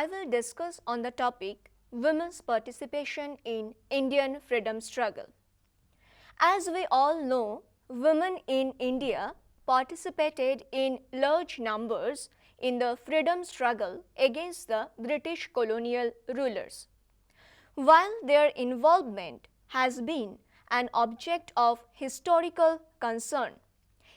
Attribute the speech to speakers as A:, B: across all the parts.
A: I will discuss on the topic women's participation in Indian freedom struggle. As we all know, women in India participated in large numbers in the freedom struggle against the British colonial rulers. While their involvement has been an object of historical concern,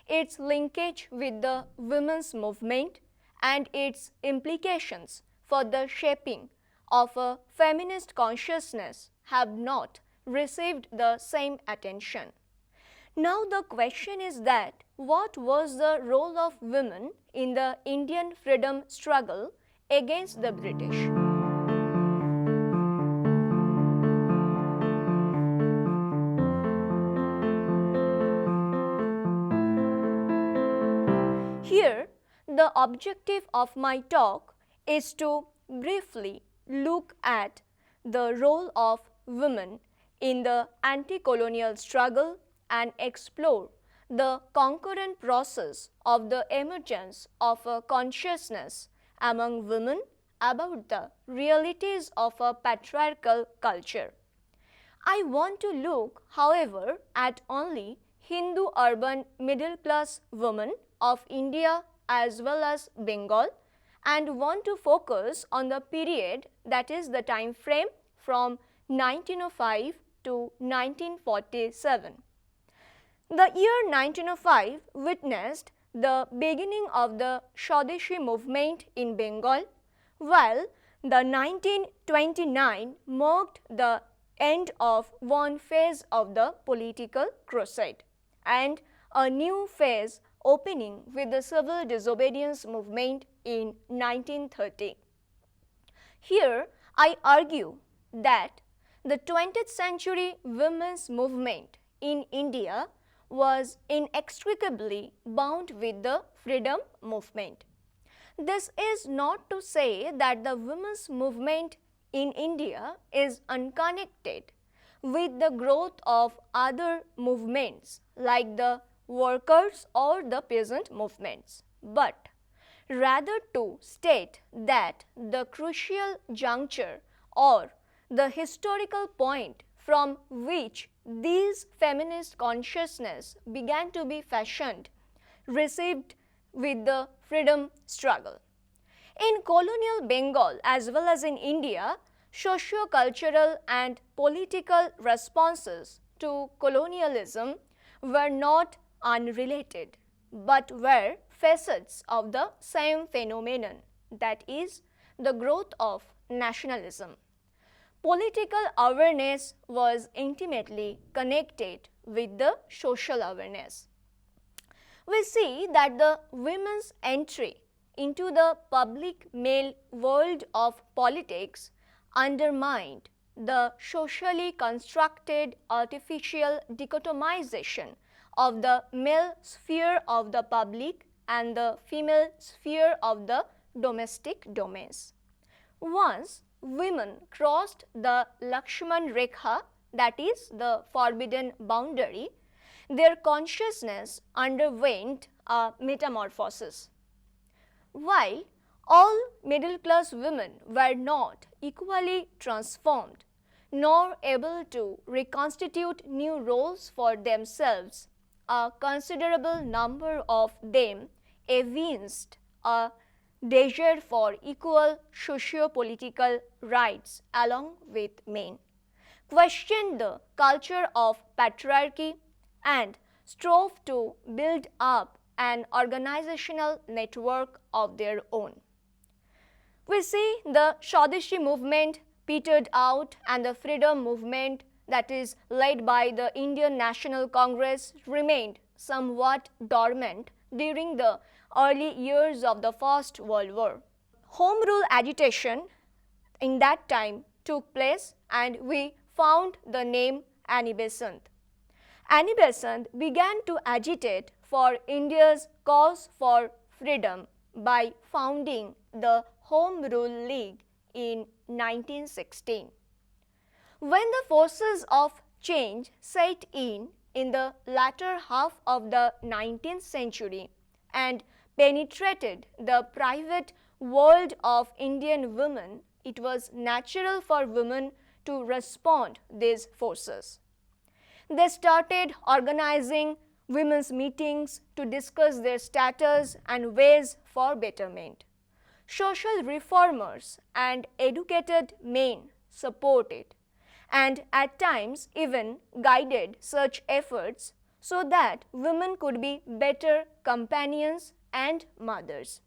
A: its linkage with the women's movement and its implications for the shaping of a feminist consciousness have not received the same attention. Now the question is that what was the role of women in the Indian freedom struggle against the British? Here, the objective of my talk is to briefly look at the role of women in the anti-colonial struggle and explore the concurrent process of the emergence of a consciousness among women about the realities of a patriarchal culture. I want to look, however, at only Hindu urban middle class women of India as well as Bengal, and want to focus on the period, that is the time frame from 1905 to 1947. The year 1905 witnessed the beginning of the swadeshi movement in Bengal, while the 1929 marked the end of one phase of the political crusade and a new phase opening with the Civil Disobedience movement in 1930. Here, I argue that the 20th century women's movement in India was inextricably bound with the freedom movement. This is not to say that the women's movement in India is unconnected with the growth of other movements like the workers or the peasant movements, but rather to state that the crucial juncture or the historical point from which these feminist consciousness began to be fashioned received with the freedom struggle. In colonial Bengal as well as in India, socio-cultural and political responses to colonialism were not unrelated, but were facets of the same phenomenon, that is, the growth of nationalism. Political awareness was intimately connected with the social awareness. We see that the women's entry into the public male world of politics undermined the socially constructed artificial dichotomization of the male sphere of the public and the female sphere of the domestic domains. Once women crossed the Lakshman Rekha, that is the forbidden boundary, their consciousness underwent a metamorphosis. While all middle class women were not equally transformed nor able to reconstitute new roles for themselves, a considerable number of them evinced a desire for equal socio-political rights along with men, questioned the culture of patriarchy, and strove to build up an organizational network of their own. We see the Swadeshi movement petered out and the freedom movement, that is led by the Indian National Congress, remained somewhat dormant during the early years of the First World War. Home rule agitation in that time took place and we found the name Annie Besant. Annie Besant began to agitate for India's cause for freedom by founding the Home Rule League in 1916. When the forces of change set in the latter half of the 19th century and penetrated the private world of Indian women, it was natural for women to respond these forces. They started organizing women's meetings to discuss their status and ways for betterment. Social reformers and educated men supported and at times even guided such efforts so that women could be better companions and mothers,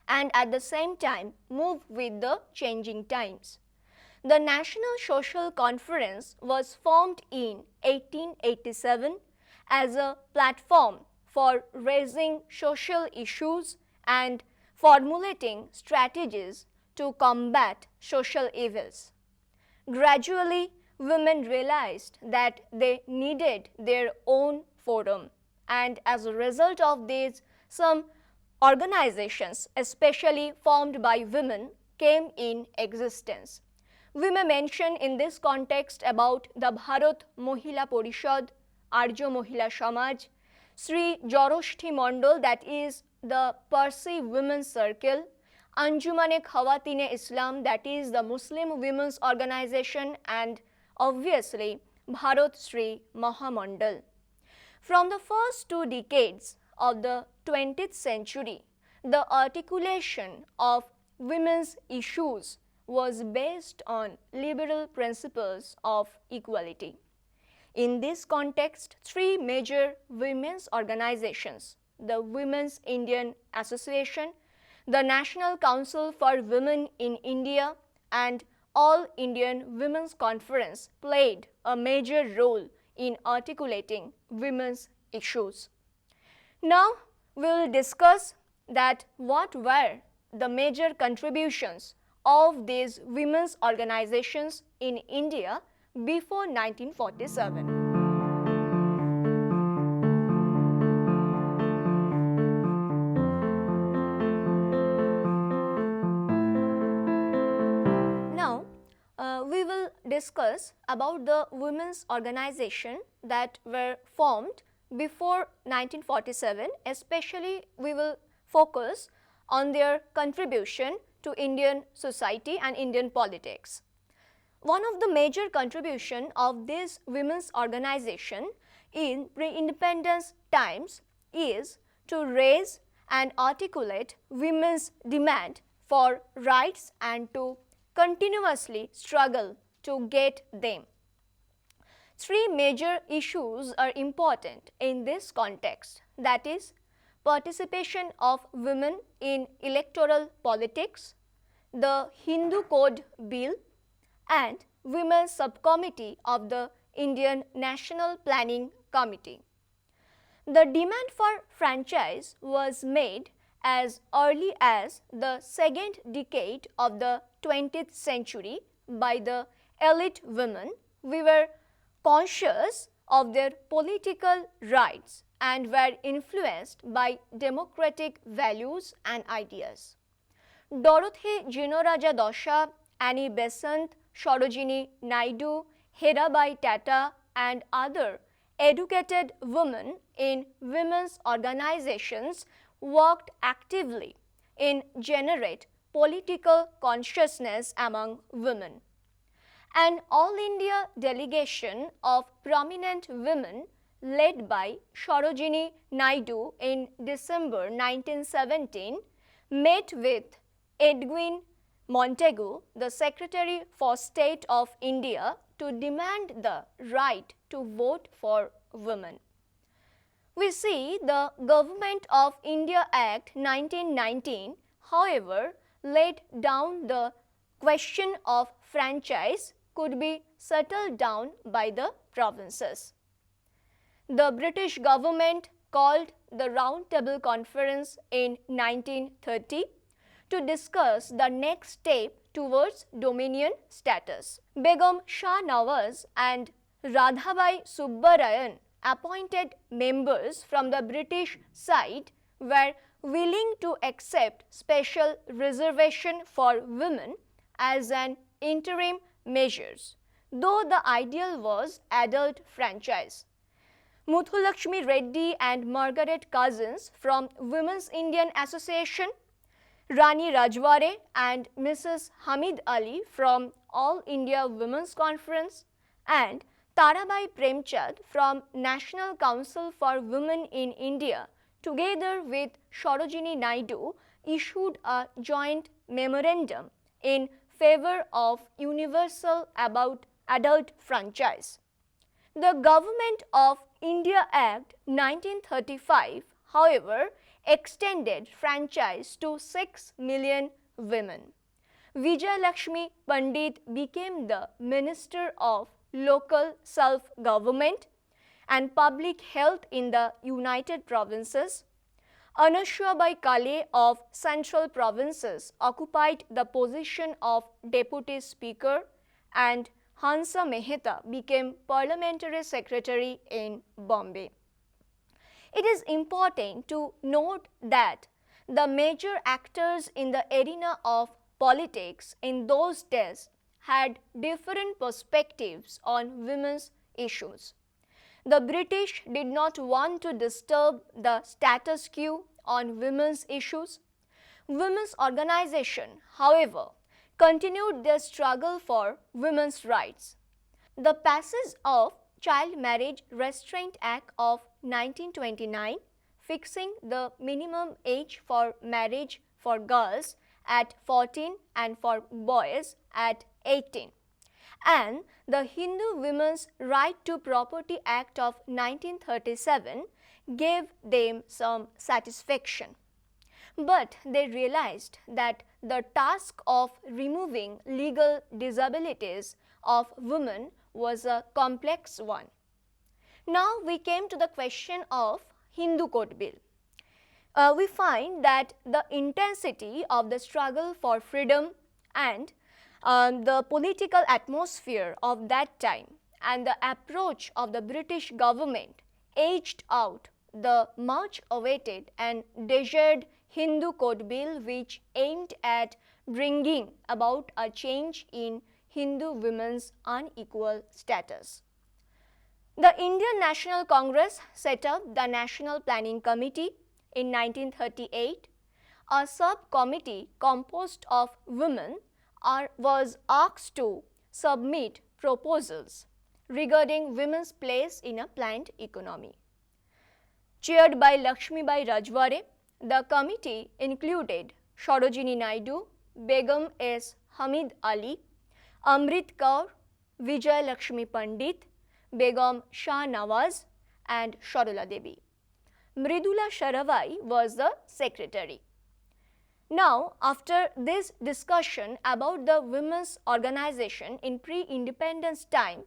A: and at the same time move with the changing times. The National Social Conference was formed in 1887 as a platform for raising social issues and formulating strategies to combat social evils. Gradually, women realized that they needed their own forum, and as a result of this, some organizations, especially formed by women, came in existence. We may mention in this context about the Bharat Mohila Porishad, Arjo Mohila Samaj, Sri Joroshthi Mondal, that is the Parsi Women's Circle, Anjumane Khawatine Islam, that is the Muslim Women's Organization, and obviously Bharat Sri Mahamandal. From the first 2 decades of the 20th century, the articulation of women's issues was based on liberal principles of equality. In this context, 3 major women's organizations, the Women's Indian Association, the National Council for Women in India, and All Indian Women's Conference, played a major role in articulating women's issues. Now, we will discuss that what were the major contributions of these women's organizations in India before 1947. Now, we will discuss about the women's organization that were formed before 1947, especially we will focus on their contribution to Indian society and Indian politics. One of the major contribution of this women's organization in pre-independence times is to raise and articulate women's demand for rights and to continuously struggle to get them. 3 major issues are important in this context, that is, participation of women in electoral politics, the Hindu Code Bill, and Women's Subcommittee of the Indian National Planning Committee. The demand for franchise was made as early as the 2nd decade of the 20th century by the elite women. We were conscious of their political rights and were influenced by democratic values and ideas. Dorothy Jinoraja Dosha, Annie Besant, Sarojini Naidu, Herabai Tata, and other educated women in women's organizations worked actively in generate political consciousness among women. An all-India delegation of prominent women led by Sarojini Naidu in December 1917 met with Edwin Montagu, the Secretary for State of India, to demand the right to vote for women. We see the Government of India Act 1919, however, laid down the question of franchise could be settled down by the provinces. The British government called the Round Table Conference in 1930 to discuss the next step towards dominion status. Begum Shah Nawaz and Radhabai Subbarayan, appointed members from the British side, were willing to accept special reservation for women as an interim measures, though the ideal was adult franchise. Muthulakshmi Reddy and Margaret Cousins from Women's Indian Association, Rani Rajware and Mrs. Hamid Ali from All India Women's Conference, and Tarabai Premchand from National Council for Women in India, together with Sarojini Naidu, issued a joint memorandum in favor of universal adult franchise. The Government of India Act 1935, however, extended franchise to 6 million women. Vijayalakshmi Pandit became the Minister of Local Self-Government and Public Health in the United Provinces. Anushabai Kale of Central Provinces occupied the position of Deputy Speaker, and Hansa Mehta became Parliamentary Secretary in Bombay. It is important to note that the major actors in the arena of politics in those days had different perspectives on women's issues. The British did not want to disturb the status quo on women's issues. Women's organization, however, continued their struggle for women's rights. The passage of Child Marriage Restraint Act of 1929, fixing the minimum age for marriage for girls at 14 and for boys at 18, and the Hindu Women's Right to Property Act of 1937 gave them some satisfaction. But they realized that the task of removing legal disabilities of women was a complex one. Now we came to the question of Hindu Code Bill. We find that the intensity of the struggle for freedom and the political atmosphere of that time and the approach of the British government edged out the much awaited and desired Hindu Code Bill, which aimed at bringing about a change in Hindu women's unequal status. The Indian National Congress set up the National Planning Committee in 1938. A subcommittee composed of women was asked to submit proposals regarding women's place in a planned economy. Chaired by Lakshmibai Rajware, the committee included Sarojini Naidu, Begum S. Hamid Ali, Amrit Kaur, Vijayalakshmi Pandit, Begum Shah Nawaz, and Sharula Devi. Mridula Sharavai was the secretary. Now, after this discussion about the women's organization in pre-independence time,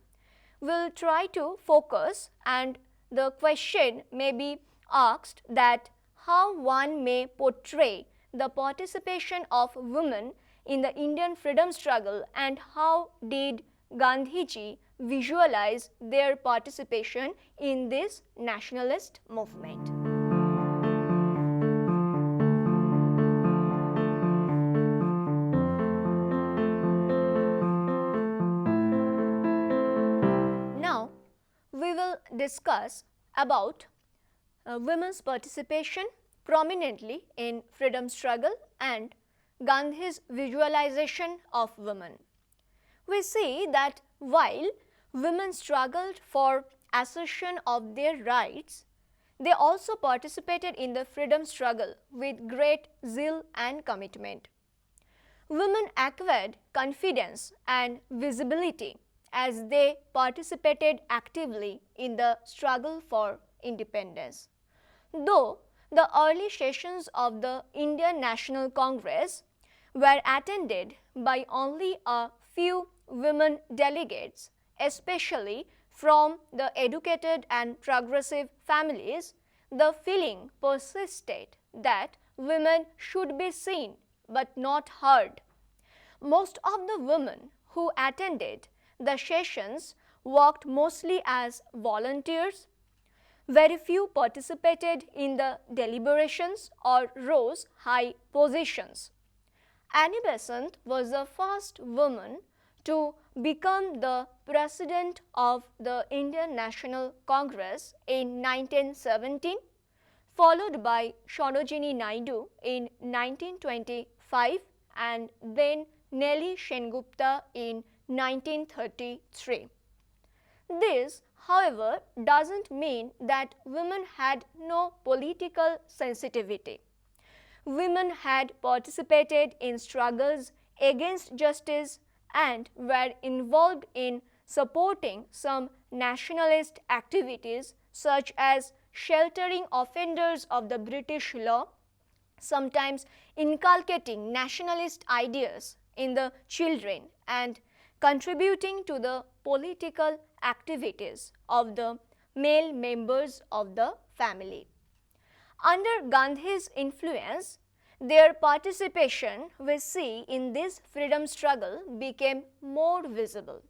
A: we'll try to focus, and the question may be asked that how one may portray the participation of women in the Indian freedom struggle and how did Gandhiji visualize their participation in this nationalist movement. Now, we will discuss about women's participation prominently in freedom struggle and Gandhi's visualization of women. We see that while women struggled for assertion of their rights, they also participated in the freedom struggle with great zeal and commitment. Women acquired confidence and visibility as they participated actively in the struggle for independence. Though the early sessions of the Indian National Congress were attended by only a few women delegates, especially from the educated and progressive families, the feeling persisted that women should be seen but not heard. Most of the women who attended the sessions worked mostly as volunteers. Very few participated in the deliberations or rose high positions. Annie Besant was the first woman to become the president of the Indian National Congress in 1917, followed by Sarojini Naidu in 1925 and then Nelly Sengupta in 1933. This, however, doesn't mean that women had no political sensitivity. Women had participated in struggles against justice and were involved in supporting some nationalist activities such as sheltering offenders of the British law, sometimes inculcating nationalist ideas in the children and contributing to the political activities of the male members of the family. Under Gandhi's influence, their participation, we see, in this freedom struggle became more visible.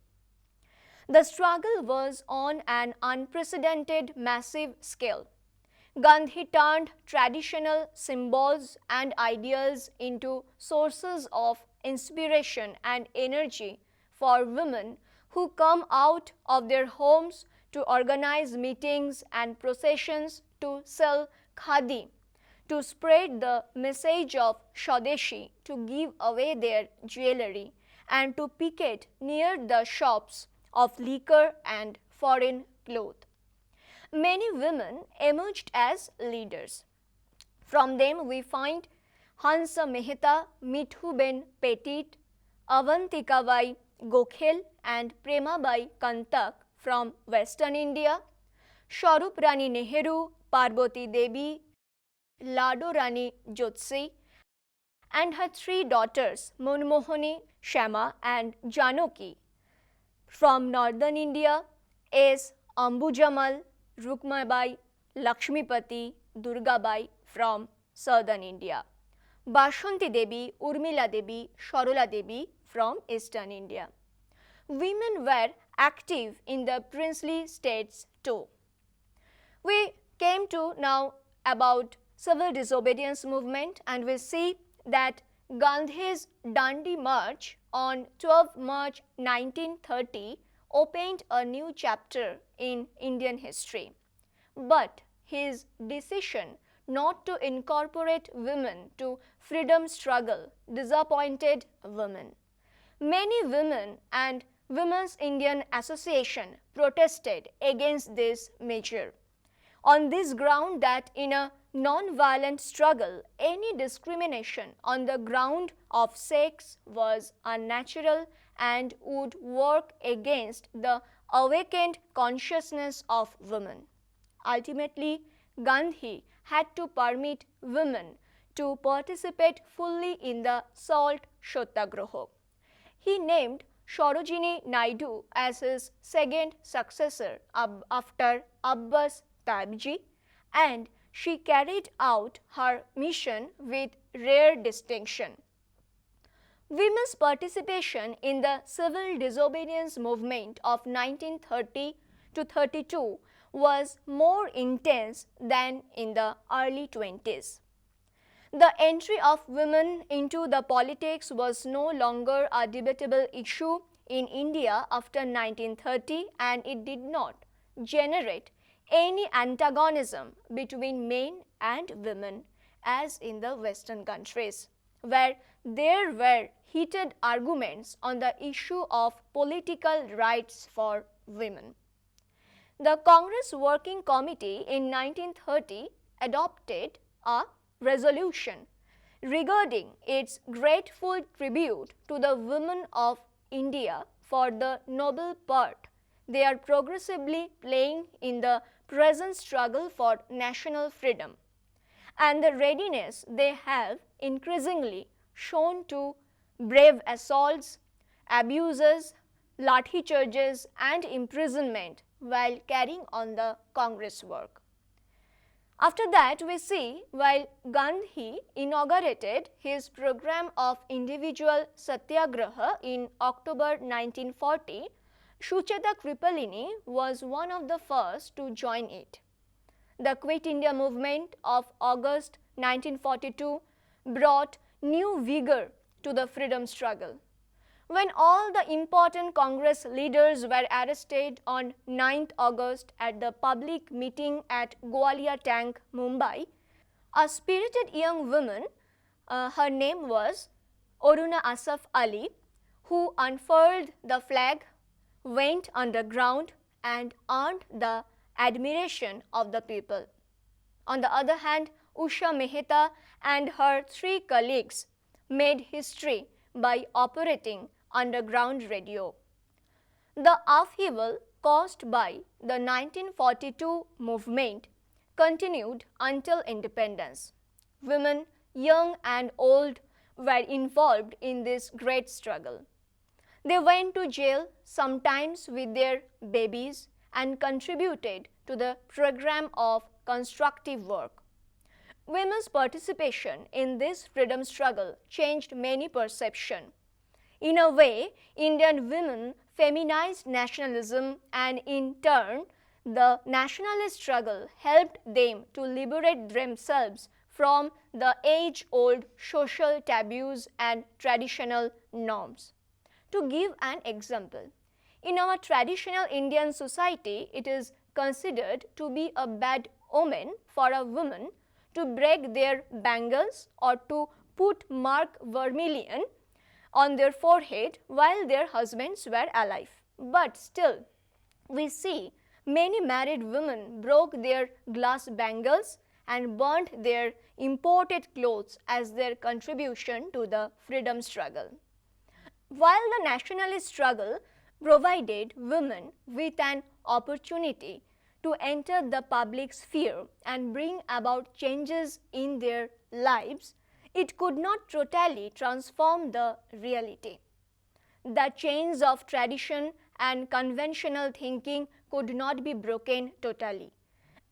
A: The struggle was on an unprecedented massive scale. Gandhi turned traditional symbols and ideals into sources of inspiration and energy for women who come out of their homes to organize meetings and processions, to sell khadi, to spread the message of swadeshi, to give away their jewelry, and to picket near the shops of liquor and foreign clothes. Many women emerged as leaders. From them we find Hansa Mehta, Mithuben Petit, Avantikabai Gokhale and Premabai Kantak from Western India, Sharup Rani Nehru, Parboti Devi, Lado Rani Jyotsi, and her three daughters Manmohani, Shama and Janaki. From northern India, S. Ambujamal, Rukmabai, Lakshmipati, Durgabai from southern India, Bashanti Devi, Urmila Devi, Sharola Devi from eastern India. Women were active in the princely states too. We came to now about civil disobedience movement, and we see that Gandhi's Dandi March on 12 March 1930 opened a new chapter in Indian history. But his decision not to incorporate women to freedom struggle disappointed women. Many women and Women's Indian Association protested against this measure on this ground that in a non-violent struggle, any discrimination on the ground of sex was unnatural and would work against the awakened consciousness of women. Ultimately, Gandhi had to permit women to participate fully in the salt satyagraha. He named Sarojini Naidu as his second successor after Abbas Tabji, and she carried out her mission with rare distinction. Women's participation in the civil disobedience movement of 1930 to 32 was more intense than in the early 20s. The entry of women into the politics was no longer a debatable issue in India after 1930, and it did not generate any antagonism between men and women as in the Western countries, where there were heated arguments on the issue of political rights for women. The Congress Working Committee in 1930 adopted a resolution regarding its grateful tribute to the women of India for the noble part they are progressively playing in the present struggle for national freedom, and the readiness they have increasingly shown to brave assaults, abuses, lathi charges and imprisonment while carrying on the Congress work. After that, we see while Gandhi inaugurated his program of individual satyagraha in October 1940, Sucheta Kripalini was one of the first to join it. The Quit India movement of August 1942 brought new vigor to the freedom struggle. When all the important Congress leaders were arrested on 9th August at the public meeting at Gwalior Tank, Mumbai, A spirited young woman, her name was Oruna Asaf Ali, who unfurled the flag, went underground and earned the admiration of the people. On the other hand, Usha Mehta and her three colleagues made history by operating underground radio. The upheaval caused by the 1942 movement continued until independence. Women, young and old, were involved in this great struggle. They went to jail, sometimes with their babies, and contributed to the program of constructive work. Women's participation in this freedom struggle changed many perceptions. In a way, Indian women feminized nationalism, and in turn, the nationalist struggle helped them to liberate themselves from the age-old social taboos and traditional norms. To give an example, in our traditional Indian society, it is considered to be a bad omen for a woman to break their bangles or to put mark vermilion on their forehead while their husbands were alive. But still, we see many married women broke their glass bangles and burnt their imported clothes as their contribution to the freedom struggle. While the nationalist struggle provided women with an opportunity to enter the public sphere and bring about changes in their lives, it could not totally transform the reality. The chains of tradition and conventional thinking could not be broken totally.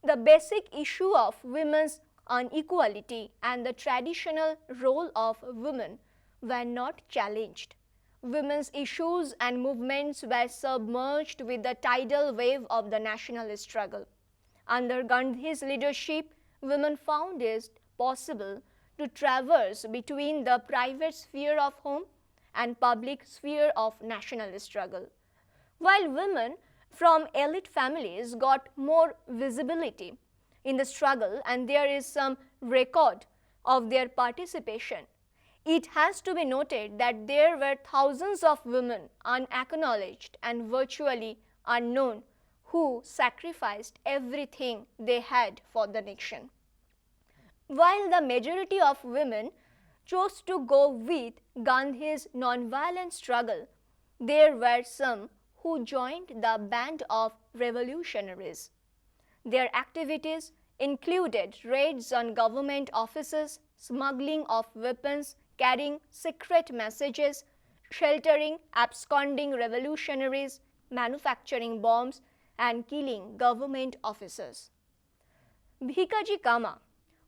A: The basic issue of women's inequality and the traditional role of women were not challenged. Women's issues and movements were submerged with the tidal wave of the nationalist struggle. Under Gandhi's leadership, women found it possible to traverse between the private sphere of home and public sphere of nationalist struggle. While women from elite families got more visibility in the struggle and there is some record of their participation, it has to be noted that there were thousands of women unacknowledged and virtually unknown who sacrificed everything they had for the nation. While the majority of women chose to go with Gandhi's nonviolent struggle, there were some who joined the band of revolutionaries. Their activities included raids on government offices, smuggling of weapons, carrying secret messages, sheltering absconding revolutionaries, manufacturing bombs, and killing government officers. Bhikaji Kama,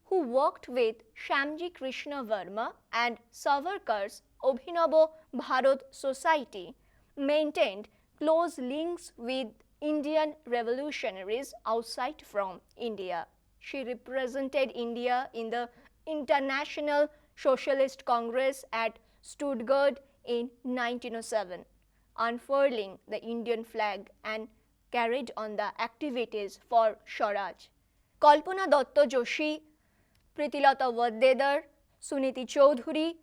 A: who worked with Shyamji Krishna Verma and Savarkar's Abhinava Bharat Society, maintained close links with Indian revolutionaries outside from India. She represented India in the International Socialist Congress at Stuttgart in 1907, unfurling the Indian flag and carried on the activities for Swaraj. Kalpana Datta Joshi, Pritilata Vaddedar, Suniti Chaudhuri,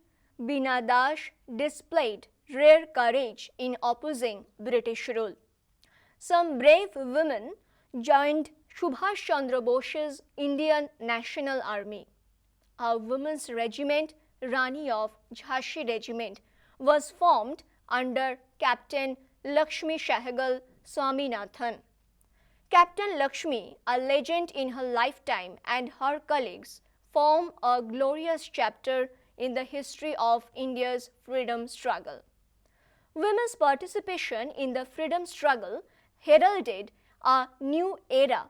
A: Bina Das displayed rare courage in opposing British rule. Some brave women joined Subhash Chandra Bose's Indian National Army. A women's regiment, Rani of Jhansi Regiment, was formed under Captain Lakshmi Sehgal Swaminathan. Captain Lakshmi, a legend in her lifetime, and her colleagues form a glorious chapter in the history of India's freedom struggle. Women's participation in the freedom struggle heralded a new era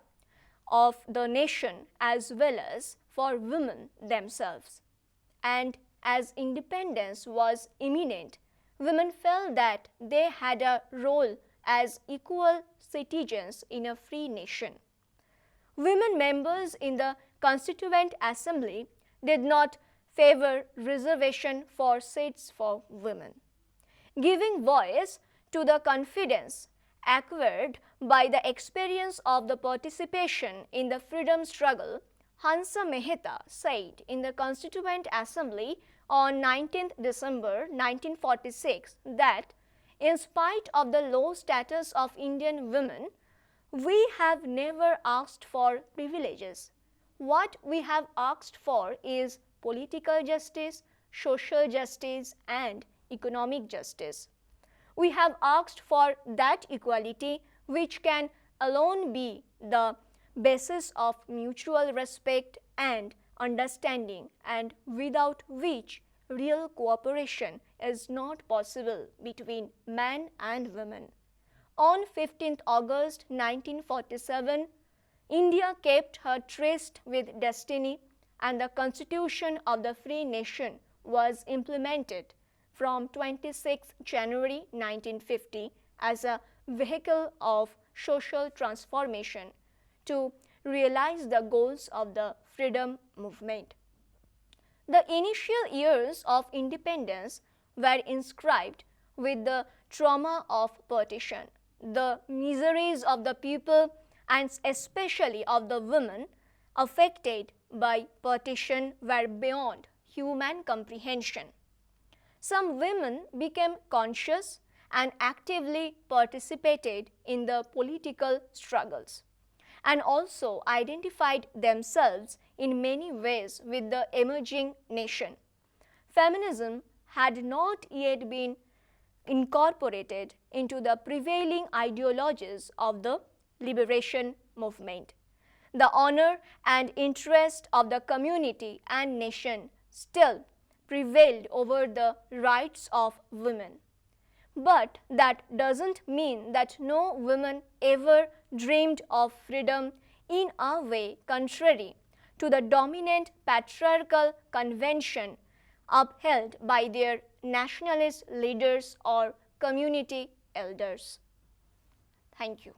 A: of the nation as well as for women themselves. And as independence was imminent, women felt that they had a role as equal citizens in a free nation. Women members in the Constituent Assembly did not favor reservation for seats for women. Giving voice to the confidence acquired by the experience of the participation in the freedom struggle, Hansa Mehta said in the Constituent Assembly on 19th December 1946 that in spite of the low status of Indian women, we have never asked for privileges. What we have asked for is political justice, social justice, and economic justice. We have asked for that equality which can alone be the basis of mutual respect and understanding, and without which real cooperation is not possible between man and woman. On 15th August 1947, India kept her tryst with destiny and the Constitution of the Free Nation was implemented from 26 January 1950 as a vehicle of social transformation to realize the goals of the freedom movement. The initial years of independence were inscribed with the trauma of partition. The miseries of the people and especially of the women affected by partition were beyond human comprehension. Some women became conscious and actively participated in the political struggles and also identified themselves in many ways with the emerging nation. Feminism had not yet been incorporated into the prevailing ideologies of the liberation movement. The honor and interest of the community and nation still prevailed over the rights of women. But that doesn't mean that no woman ever dreamed of freedom in a way contrary to the dominant patriarchal convention upheld by their nationalist leaders or community elders. Thank you.